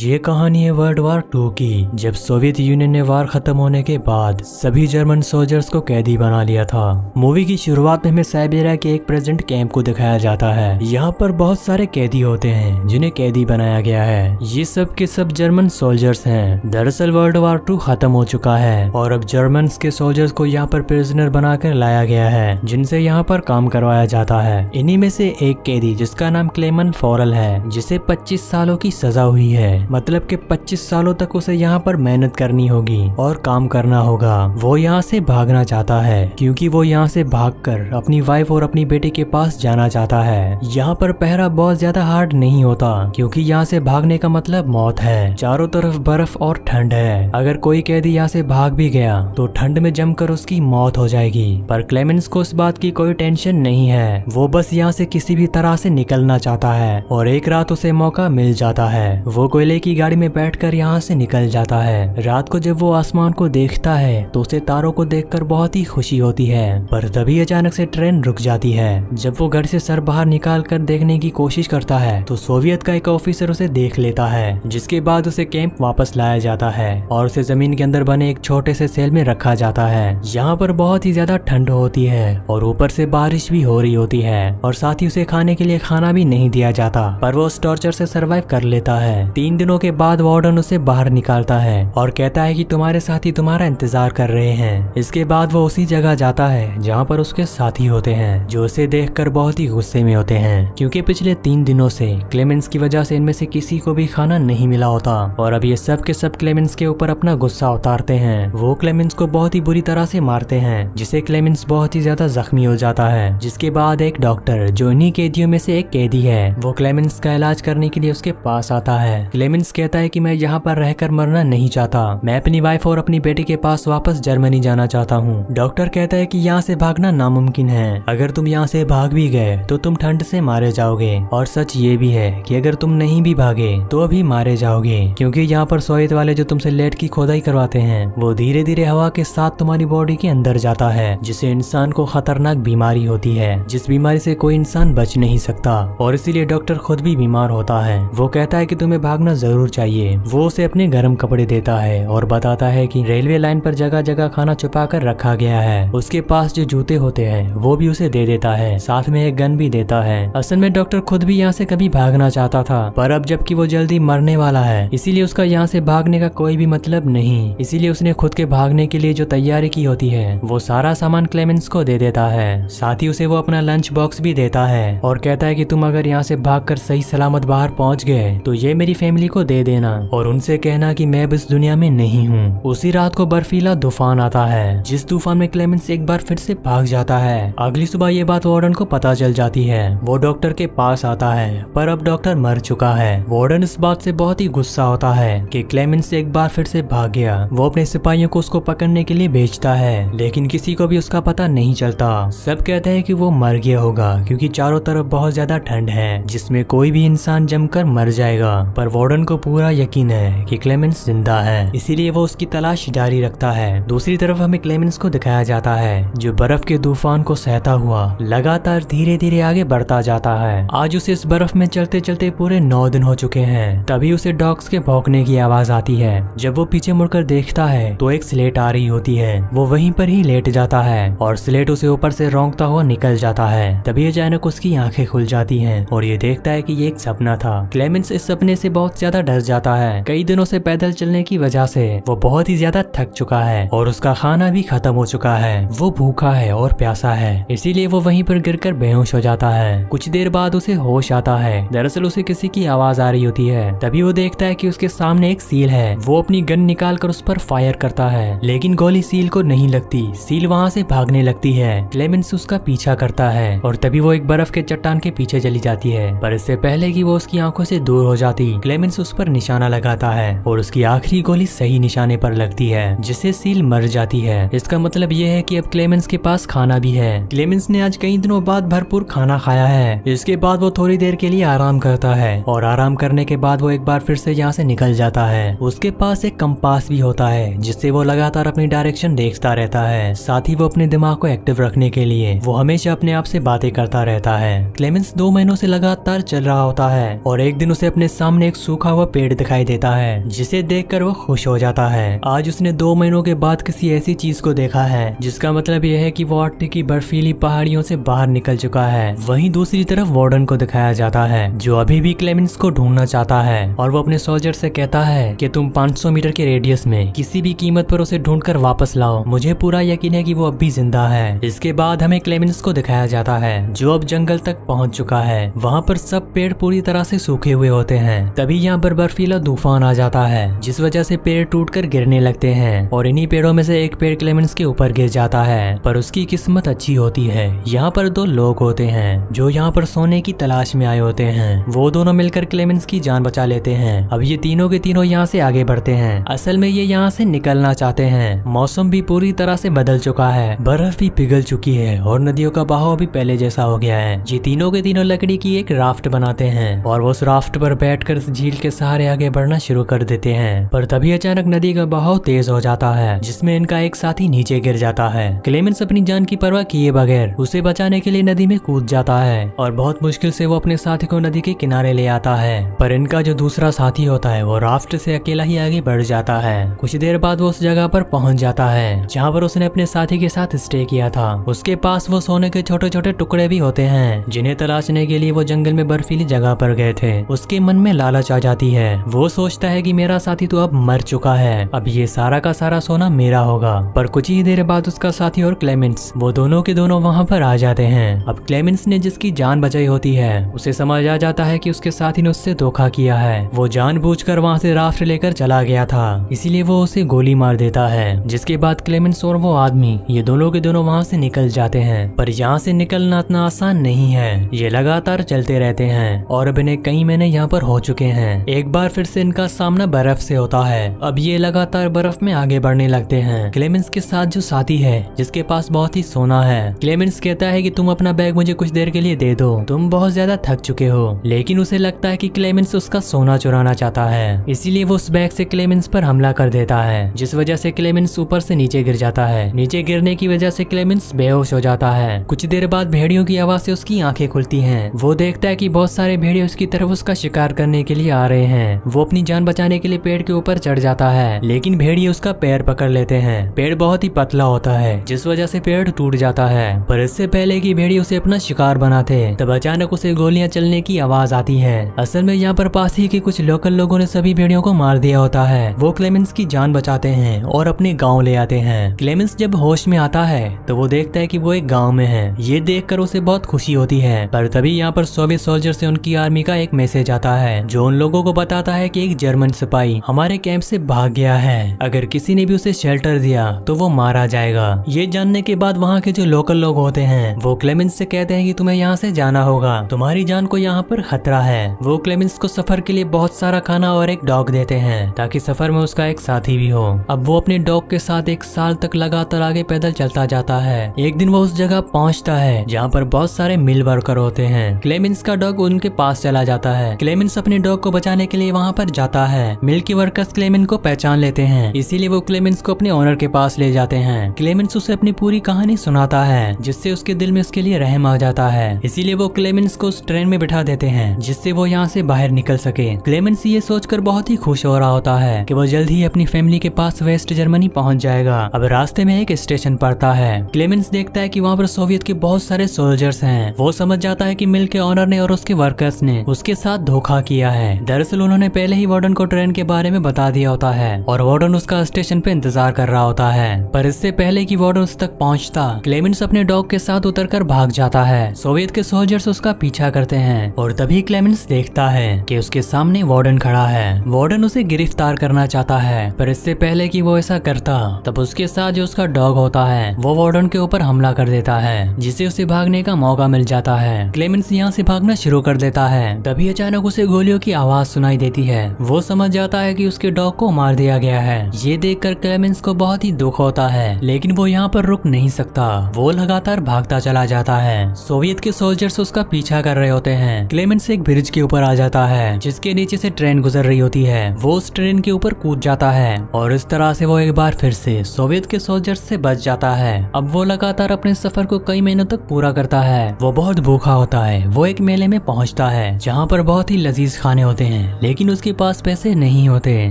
ये कहानी है वर्ल्ड वार 2 की, जब सोवियत यूनियन ने वार खत्म होने के बाद सभी जर्मन सोल्जर्स को कैदी बना लिया था। मूवी की शुरुआत में हमें साइबेरिया के एक प्रेजेंट कैंप को दिखाया जाता है। यहाँ पर बहुत सारे कैदी होते हैं जिन्हें कैदी बनाया गया है। ये सब के सब जर्मन सोल्जर्स हैं। दरअसल वर्ल्ड वार 2 खत्म हो चुका है और अब जर्मन के सोल्जर्स को यहाँ पर प्रिजनर बनाकर लाया गया है, जिनसे यहाँ पर काम करवाया जाता है। इन्हीं में से एक कैदी जिसका नाम क्लेमन फॉरेल है, जिसे 25 सालों की सजा हुई है। मतलब कि 25 सालों तक उसे यहाँ पर मेहनत करनी होगी और काम करना होगा। वो यहाँ से भागना चाहता है क्योंकि वो यहाँ से भागकर अपनी वाइफ और अपनी बेटी के पास जाना चाहता है। यहाँ पर पहरा बहुत ज्यादा हार्ड नहीं होता क्योंकि यहाँ से भागने का मतलब मौत है। चारों तरफ बर्फ और ठंड है। अगर कोई कैदी यहाँ से भाग भी गया तो ठंड में जमकर उसकी मौत हो जाएगी। पर क्लेमेंस को इस बात की कोई टेंशन नहीं है। वो बस यहाँ से किसी भी तरह से निकलना चाहता है और एक रात उसे मौका मिल जाता है। वो कोयले की गाड़ी में बैठकर यहाँ से निकल जाता है। रात को जब वो आसमान को देखता है तो उसे तारों को देखकर बहुत ही खुशी होती है। पर तभी अचानक से ट्रेन रुक जाती है। जब वो घर से सर बाहर निकाल कर देखने की कोशिश करता है तो सोवियत का एक ऑफिसर उसे देख लेता है, जिसके बाद उसे कैंप वापस लाया जाता है और उसे जमीन के अंदर बने एक छोटे से सेल में रखा जाता है। यहाँ पर बहुत ही ज्यादा ठंड होती है और ऊपर से बारिश भी हो रही होती है और साथ ही उसे खाने के लिए खाना भी नहीं दिया जाता। पर वो उस टॉर्चर से सरवाइव कर लेता है। 3 दिनों के बाद वार्डन उसे बाहर निकालता है और कहता है कि तुम्हारे साथी तुम्हारा इंतजार कर रहे हैं। इसके बाद वो उसी जगह जाता है जहाँ पर उसके साथी होते हैं, जो उसे देखकर बहुत ही गुस्से में होते हैं क्योंकि पिछले 3 दिनों से क्लेमेंस की वजह से इनमें से किसी को भी खाना नहीं मिला होता। और अब ये सब के सब क्लेमेंस के ऊपर अपना गुस्सा उतारते हैं। वो क्लेमेंस को बहुत ही बुरी तरह से मारते हैं, जिससे क्लेमेंस बहुत ही ज्यादा जख्मी हो जाता है। जिसके बाद एक डॉक्टर, जो इन्हीं कैदियों में से एक कैदी है, वो क्लेमेंस का इलाज करने के लिए उसके पास आता है। क्लेमेंस कहता है कि मैं यहाँ पर रहकर मरना नहीं चाहता, मैं अपनी वाइफ और अपनी बेटी के पास वापस जर्मनी जाना चाहता हूँ। डॉक्टर कहता है कि यहाँ से भागना नामुमकिन है। अगर तुम यहाँ से भाग भी गए तो तुम ठंड से मारे जाओगे और सच ये भी है कि अगर तुम नहीं भी भागे तो अभी मारे जाओगे, क्योंकि यहाँ पर सोवियत वाले जो तुमसे लेट की खोदाई करवाते हैं वो धीरे धीरे हवा के साथ तुम्हारी बॉडी के अंदर जाता है, जिससे इंसान को खतरनाक बीमारी होती है, जिस बीमारी से कोई इंसान बच नहीं सकता। और इसीलिए डॉक्टर खुद भी बीमार होता है। वो कहता है कि तुम्हें भागना जरूर चाहिए। वो उसे अपने गर्म कपड़े देता है और बताता है कि रेलवे लाइन पर जगह जगह खाना छुपा कर रखा गया है। उसके पास जो जूते होते हैं वो भी उसे दे देता है, साथ में एक गन भी देता है। असल में डॉक्टर खुद भी यहाँ से कभी भागना चाहता था, पर अब जबकि वो जल्दी मरने वाला है इसीलिए उसका यहाँ से भागने का कोई भी मतलब नहीं। इसीलिए उसने खुद के भागने के लिए जो तैयारी की होती है वो सारा सामान क्लेमेंस को दे देता है। साथ ही उसे वो अपना लंच बॉक्स भी देता है और कहता है कि तुम अगर यहाँ से भागकर सही सलामत बाहर पहुँच गए तो ये मेरी फैमिली को दे देना और उनसे कहना कि मैं अब इस दुनिया में नहीं हूँ। उसी रात को बर्फीला तूफान आता है, जिस तूफान में क्लेमेंस एक बार फिर से भाग जाता है। अगली सुबह ये बात वार्डन को पता चल जाती है। वो डॉक्टर के पास आता है, पर अब डॉक्टर मर चुका है। वार्डन इस बात से बहुत ही गुस्सा होता है कि क्लेमेंस एक बार फिर से भाग गया। वो अपने सिपाहियों को उसको पकड़ने के लिए भेजता है, लेकिन किसी को भी उसका पता नहीं चलता। सब कहते हैं कि वो मर गया होगा क्योंकि चारों तरफ बहुत ज्यादा ठंड है, जिसमें कोई भी इंसान जमकर मर जाएगा। पर वार्डन को पूरा यकीन है कि क्लेमेंस जिंदा है, इसीलिए वो उसकी तलाश जारी रखता है। दूसरी तरफ हमें क्लेमेंस को दिखाया जाता है, जो बर्फ के तूफान को सहता हुआ लगातार धीरे धीरे आगे बढ़ता जाता है। आज उसे इस बर्फ में चलते चलते पूरे 9 दिन हो चुके हैं। तभी उसे डॉग्स के भौंकने की आवाज आती है। जब वो पीछे मुड़कर देखता है तो एक स्लेट आ रही होती है। वो वहीं पर ही लेट जाता है और स्लेट उसे ऊपर से रौंकता हुआ निकल जाता है। तभी अचानक उसकी आंखें खुल जाती हैं और ये देखता है कि ये एक सपना था। क्लेमेंस इस सपने से बहुत ज्यादा डर जाता है। कई दिनों से पैदल चलने की वजह से वो बहुत ही ज्यादा थक चुका है और उसका खाना भी खत्म हो चुका है। वो भूखा है और प्यासा है, इसीलिए वो वहीं पर गिरकर बेहोश हो जाता है। कुछ देर बाद उसे होश आता है। दरअसल उसे किसी की आवाज आ रही होती है। तभी वो देखता है कि उसके सामने एक सील है। वो अपनी गन निकाल कर उस पर फायर करता है, लेकिन गोली सील को नहीं लगती। सील वहाँ से भागने लगती है। क्लेमेंस उसका पीछा करता है और तभी वो एक बर्फ के चट्टान के पीछे चली जाती है। पर इससे पहले कि वो उसकी आंखों से दूर हो जाती, क्लेमेंस उस पर निशाना लगाता है और उसकी आखिरी गोली सही निशाने पर लगती है, जिससे सील मर जाती है। इसका मतलब ये है कि अब क्लेमेंस के पास खाना भी है। क्लेमेंस ने आज कई दिनों बाद भरपूर खाना खाया है। इसके बाद वो थोड़ी देर के लिए आराम करता है और आराम करने के बाद वो एक बार फिर से यहाँ से निकल जाता है। उसके पास एक कंपास भी होता है, जिससे वो लगातार अपनी डायरेक्शन देखता रहता है। साथ ही वो अपने दिमाग को एक्टिव रखने के लिए वो हमेशा अपने आप से बातें करता रहता है। क्लेमेंस 2 महीनों से लगातार चल रहा होता है और एक दिन उसे अपने सामने एक सूखा हुआ पेड़ दिखाई देता है, जिसे देखकर वो खुश हो जाता है। आज उसने 2 महीनों के बाद किसी ऐसी चीज को देखा है जिसका मतलब यह है कि वो आर्कटिक की बर्फीली पहाड़ियों से बाहर निकल चुका है। वहीं दूसरी तरफ वार्डन को दिखाया जाता है, जो अभी भी क्लेमेंस को ढूंढना चाहता है, और वो अपने सोल्जर से कहता है कि तुम 500 मीटर के रेडियस में किसी भी कीमत पर उसे ढूंढकर वापस लाओ, मुझे पूरा यकीन है कि वो अब भी जिंदा है। इसके बाद हमें क्लेमेंस को दिखाया जाता है, जो अब जंगल तक पहुंच चुका है। वहाँ पर सब पेड़ पूरी तरह से सूखे हुए होते हैं। तभी यहाँ पर बर्फीला तूफान आ जाता है, जिस वजह से पेड़ टूटकर गिरने लगते हैं, और इन्हीं पेड़ों में से एक पेड़ क्लेमेंस के ऊपर गिर जाता है। पर उसकी किस्मत अच्छी होती है। यहाँ पर 2 लोग होते हैं जो यहाँ पर सोने की तलाश में आए होते हैं। वो दोनों मिलकर क्लेमेंस की जान बचा लेते हैं। अब ये तीनों के तीनों यहाँ से आगे बढ़ते हैं। असल में ये यहाँ से निकलना चाहते हैं। मौसम भी पूरी तरह से बदल चुका है, बर्फ भी पिघल चुकी है और नदियों का बहाव भी पहले जैसा हो गया है। ये तीनों के तीनों लकड़ी की एक राफ्ट बनाते हैं और वो उस राफ्ट पर बैठकर इस झील के सहारे आगे बढ़ना शुरू कर देते हैं। पर तभी अचानक नदी का बहाव तेज हो जाता है, जिसमें इनका एक साथी नीचे गिर जाता है। क्लेमेंस अपनी जान की परवाह किए बगैर उसे बचाने के लिए नदी में कूद जाता है और बहुत मुश्किल से वो अपने साथी को नदी के किनारे ले आता है। पर इनका जो दूसरा साथी होता है वो राफ्ट से अकेला ही आगे बढ़ जाता है। कुछ देर बाद वो उस जगह पर पहुंच जाता है जहाँ पर उसने अपने साथी के साथ स्टे किया था। उसके पास वो सोने के छोटे छोटे टुकड़े भी होते हैं, जिन्हें तलाशने के लिए वो जंगल में बर्फीली जगह पर गए थे। उसके मन में लालच आ जाती है। वो सोचता है कि मेरा साथी तो अब मर चुका है, अब ये सारा का सारा सोना मेरा होगा। पर कुछ ही देर बाद उसका साथी और क्लेमेंस वो दोनों के दोनों वहाँ पर आ जाते हैं। अब क्लेमेंस ने जिसकी जान बचाई होती है उसे समझ आ जाता है कि उसके साथी ने उससे धोखा किया है। वो जानबूझकर वहाँ से राफ्ट लेकर चला गया था, इसीलिए वो उसे गोली मार देता है। जिसके बाद क्लेमेंस और वो आदमी ये दोनों के दोनों वहाँ से निकल जाते हैं। पर यहाँ से निकलना इतना आसान नहीं है। ये लगातार चलते रहते हैं और अब इन्हें कई महीने यहाँ पर हो चुके हैं। एक बार फिर से इनका सामना बर्फ से होता है। अब ये लगातार बर्फ में आगे बढ़ने लगते हैं। क्लेमेंस के साथ जो साथी है जिसके पास बहुत ही सोना है, क्लेमेंस कहता है कि तुम अपना बैग मुझे कुछ देर के लिए दे दो, तुम बहुत ज्यादा थक चुके हो। लेकिन उसे लगता है कि क्लेमेंस उसका सोना चुराना चाहता है, इसीलिए वो उस बैग से क्लेमेंस पर हमला कर देता है, जिस वजह से क्लेमेंस ऊपर से नीचे गिर जाता है। नीचे गिरने की वजह से क्लेमेंस बेहोश हो जाता है। कुछ देर बाद भेड़ियों की आवाज से उसकी आंखें खुलती हैं। वो देखता है कि बहुत सारे भेड़िए उसकी तरफ उसका शिकार करने के लिए आ रहे हैं। वो अपनी जान बचाने के लिए पेड़ के ऊपर चढ़ जाता है, लेकिन भेड़िए उसका पैर पकड़ लेते हैं। पेड़ बहुत ही पतला होता है, जिस वजह से पेड़ टूट जाता है। पर इससे पहले कि भेड़िए उसे अपना शिकार बनाते, तब अचानक उसे गोलियां चलने की आवाज आती है। असल में यहाँ पर पास ही के कुछ लोकल लोगों ने सभी भेड़ियों को मार दिया होता है। वो क्लेमेंस की जान बचाते हैं और अपने गाँव ले आते हैं। क्लेमेंस जब होश में आता है तो वो देखता है कि वो एक गाँव में है। ये देखकर उसे बहुत खुशी होती है। पर तभी यहाँ पर सोवियत सोल्जर से उनकी आर्मी का एक मैसेज आता है, जो उन लोगों को बताता है कि एक जर्मन सिपाही हमारे कैंप से भाग गया है। अगर किसी ने भी उसे शेल्टर दिया तो वो मारा जाएगा। ये जानने के बाद वहाँ के जो लोकल लोग होते हैं वो क्लेमेंस से कहते हैं कि तुम्हें यहाँ से जाना होगा, तुम्हारी जान को यहाँ पर खतरा है। वो क्लेमेंस को सफर के लिए बहुत सारा खाना और एक डॉग देते हैं, ताकि सफर में उसका एक साथी भी हो। अब वो अपने डॉग के साथ 1 साल तक लगातार आगे पैदल चलता जाता है। एक दिन वो उस जगह पहुँचता है जहाँ पर बहुत सारे मिल वर्कर होते हैं। क्लेमेंस का डॉग उनके पास चला जाता है। क्लेमेंस अपने डॉग को बचाने के लिए वहाँ पर जाता है। मिल के वर्कर्स क्लेमेंस को पहचान लेते हैं, इसीलिए वो क्लेमेंस को अपने ओनर के पास ले जाते हैं। क्लेमेंस उसे अपनी पूरी कहानी सुनाता है, जिससे उसके दिल में उसके लिए रहम आ जाता है। इसीलिए वो क्लेमेंस को उस ट्रेन में बिठा देते हैं, जिससे वो यहाँ से बाहर निकल सके। क्लेमेंस ये सोचकर बहुत ही खुश हो रहा होता है कि वो जल्द ही अपनी फैमिली के पास वेस्ट जर्मनी पहुँच जाएगा। अब रास्ते में एक स्टेशन पड़ता है। क्लेमेंस देखता है कि वहाँ पर सोवियत के बहुत सारे सोल्जर्स हैं। वो समझ जाता है कि मिल के ऑनर ने और उसके वर्कर्स ने उसके साथ धोखा किया है। दरअसल उन्होंने पहले ही वार्डन को ट्रेन के बारे में बता दिया होता है और वार्डन उसका स्टेशन पे इंतजार कर रहा होता है। पर इससे पहले कि वार्डन उस तक पहुंचता, क्लेमेंस अपने डॉग के साथ उतरकर भाग जाता है। सोवियत के सोल्जर्स उसका पीछा करते हैं और तभी क्लेमेंस देखता है कि उसके सामने वार्डन खड़ा है। वार्डन उसे गिरफ्तार करना चाहता है, पर इससे पहले कि वो ऐसा करता, तब उसके साथ जो उसका डॉग होता है वो वार्डन के ऊपर हमला कर देता है, जिससे उसे भागने का मौका मिल जाता है। क्लेमेंस यहाँ से भागना शुरू कर देता है। तभी अचानक उसे गोलियों की आवाज सुनाई देती है। वो समझ जाता है कि उसके डॉग को मार दिया गया है। ये देखकर क्लेमेंस को बहुत ही दुख होता है, लेकिन वो यहाँ पर रुक नहीं सकता। वो लगातार भागता चला जाता है। सोवियत के सोल्जर्स उसका पीछा कर रहे होते हैं। क्लेमेंस एक ब्रिज के ऊपर आ जाता है, जिसके नीचे से ट्रेन गुजर रही होती है। वो उस ट्रेन के ऊपर कूद जाता है और इस तरह से वो एक बार फिर से सोवियत के सोल्जर्स से बच जाता है। अब वो लगातार अपने सफर को कई महीनों तक पूरा करता है। वो बहुत भूखा होता है। वो एक मेले में पहुंचता है, जहाँ पर बहुत ही लजीज खाने होते हैं, लेकिन उसके पास पैसे नहीं होते।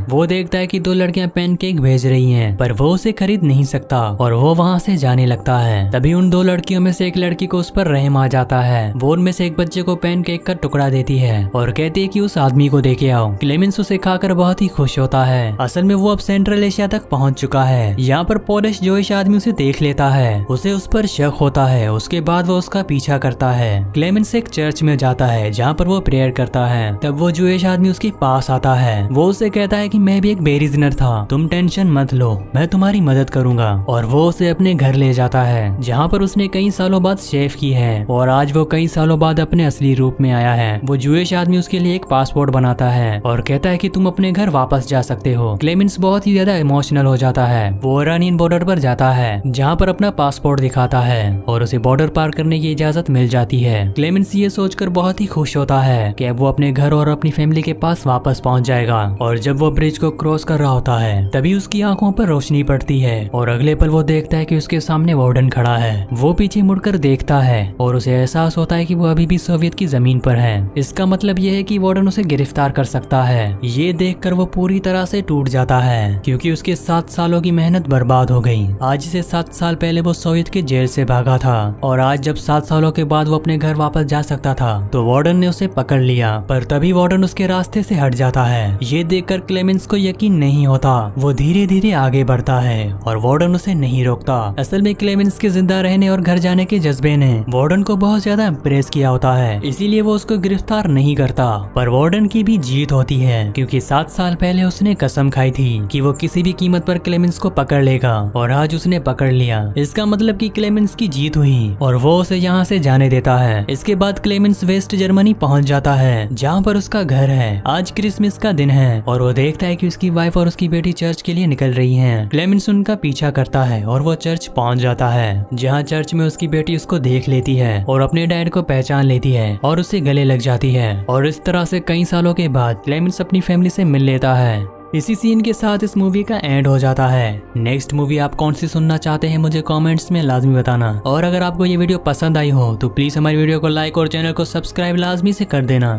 वो देखता है कि 2 लड़कियां पैनकेक भेज रही हैं, पर वो उसे खरीद नहीं सकता और वो वहाँ से जाने लगता है। तभी उन 2 लड़कियों में से एक लड़की को उस पर रहम आ जाता है। वो उनमें से एक बच्चे को पैनकेक का टुकड़ा देती है और कहती है कि उस आदमी को देके आओ। क्लेमेंस उसे खाकर बहुत ही खुश होता है। असल में वो अब सेंट्रल एशिया तक पहुँच चुका है। यहाँ पर पोलिश जोइश आदमी उसे देख लेता है। उसे उस पर शक होता है। उसके बाद वो उसका पीछा करता है। क्लेमेंस एक चर्च में जाता है जहाँ पर वो प्रेयर करता है। तब वो जूइश आदमी उसके पास आता है। वो उसे कहता है कि मैं भी एक बेरिजनर था, तुम टेंशन मत लो, मैं तुम्हारी मदद करूंगा। और वो उसे अपने घर ले जाता है जहाँ पर उसने कई सालों बाद शेव की है और आज वो कई सालों बाद अपने असली रूप में आया है। वो जूइश आदमी उसके लिए एक पासपोर्ट बनाता है और कहता है कि तुम अपने घर वापस जा सकते हो। क्लेमेंस बहुत ही ज्यादा इमोशनल हो जाता है। वो इरानियन बॉर्डर पर जाता है जहाँ पर अपना पासपोर्ट दिखाता है और उसे बॉर्डर पार करने की इजाजत मिल जाती है। क्लेमेंस ये सोचकर बहुत ही खुश होता है कि अब वो अपने घर और अपनी फैमिली के पास वापस पहुंच जाएगा। और जब वो ब्रिज को क्रॉस कर रहा होता है तभी उसकी आंखों पर रोशनी पड़ती है और अगले पल वो देखता है कि उसके सामने वार्डन खड़ा है। वो पीछे मुड़कर देखता है और उसे एहसास होता है कि वो अभी भी सोवियत की जमीन पर है। इसका मतलब ये है कि वार्डन उसे गिरफ्तार कर सकता है। ये देखकर वो पूरी तरह से टूट जाता है क्योंकि उसके 7 सालों की मेहनत बर्बाद हो गई। आज से 7 साल पहले वो सोवियत के जेल से भागा था और आज जब 7 सालों के बाद वो अपने घर वापस जा सकता था तो वार्डन ने उसे पकड़ लिया। पर तभी वार्डन उसके रास्ते से हट जाता है। ये देखकर क्लेमेंस को यकीन नहीं होता। वो धीरे धीरे आगे बढ़ता है और वार्डन उसे नहीं रोकता। असल में क्लेमेंस के जिंदा रहने और घर जाने के जज्बे ने वार्डन को बहुत ज्यादा इम्प्रेस किया होता है, इसीलिए वो उसको गिरफ्तार नहीं करता। पर वार्डन की भी जीत होती है क्योंकि 7 साल पहले उसने कसम खाई थी कि वो किसी भी कीमत पर क्लेमेंस को पकड़ लेगा और आज उसने पकड़ लिया। इसका मतलब कि क्लेमेंस की जीत हुई और वो उसे यहाँ से जाने देता है। इसके बाद क्लेमेंस वेस्ट जर्मनी पहुंच जाता है जहाँ पर उसका घर है। आज क्रिसमस का दिन है और वो देखता है कि उसकी वाइफ और उसकी बेटी चर्च के लिए निकल रही हैं। क्लेमेंस उनका पीछा करता है और वो चर्च पहुंच जाता है जहाँ चर्च में उसकी बेटी उसको देख लेती है और अपने डैड को पहचान लेती है और उससे गले लग जाती है। और इस तरह से कई सालों के बाद क्लेमेंस अपनी फैमिली से मिल लेता है। इसी सीन के साथ इस मूवी का एंड हो जाता है। नेक्स्ट मूवी आप कौन सी सुनना चाहते हैं मुझे कमेंट्स में लाजमी बताना। और अगर आपको ये वीडियो पसंद आई हो तो प्लीज हमारी वीडियो को लाइक और चैनल को सब्सक्राइब लाजमी से कर देना।